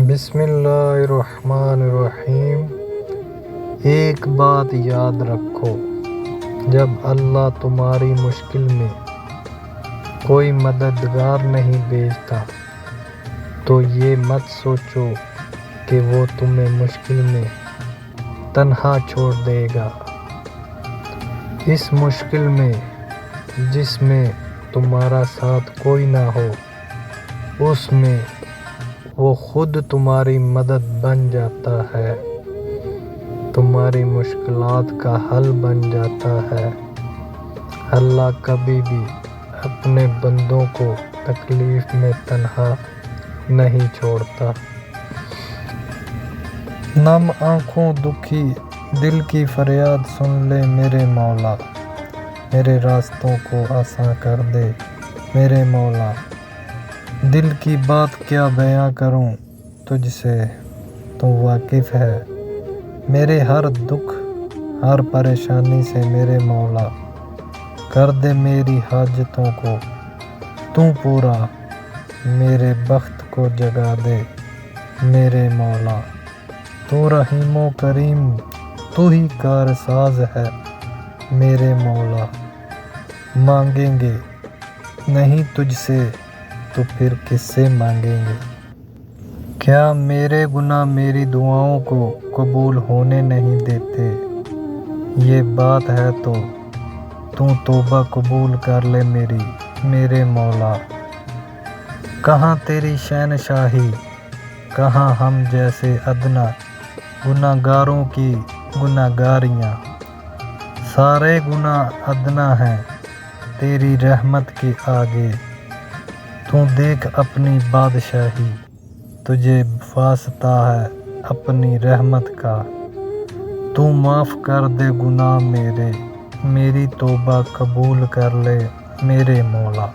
بسم اللہ الرحمن الرحیم۔ ایک بات یاد رکھو، جب اللہ تمہاری مشکل میں کوئی مددگار نہیں بھیجتا تو یہ مت سوچو کہ وہ تمہیں مشکل میں تنہا چھوڑ دے گا۔ اس مشکل میں جس میں تمہارا ساتھ کوئی نہ ہو، اس میں وہ خود تمہاری مدد بن جاتا ہے، تمہاری مشکلات کا حل بن جاتا ہے۔ اللہ کبھی بھی اپنے بندوں کو تکلیف میں تنہا نہیں چھوڑتا۔ نم آنکھوں دکھی دل کی فریاد سن لے میرے مولا، میرے راستوں کو آساں کر دے میرے مولا۔ دل کی بات کیا بیاں کروں تجھ سے، تو واقف ہے میرے ہر دکھ ہر پریشانی سے میرے مولا۔ کر دے میری حاجتوں کو تو پورا، میرے بخت کو جگا دے میرے مولا۔ تو رحیم و کریم، تو ہی کار ساز ہے میرے مولا۔ مانگیں گے نہیں تجھ سے تو پھر کس سے مانگیں گے؟ کیا میرے گناہ میری دعاؤں کو قبول ہونے نہیں دیتے؟ یہ بات ہے تو توبہ قبول کر لے میری میرے مولا۔ کہاں تیری شہنشاہی، کہاں ہم جیسے ادنا گناہ گاروں کی گناہ گاریاں۔ سارے گناہ ادنا ہیں تیری رحمت کے آگے۔ تو دیکھ اپنی بادشاہی، تجھے واسطہ ہے اپنی رحمت کا۔ تو معاف کر دے گناہ میرے، میری توبہ قبول کر لے میرے مولا۔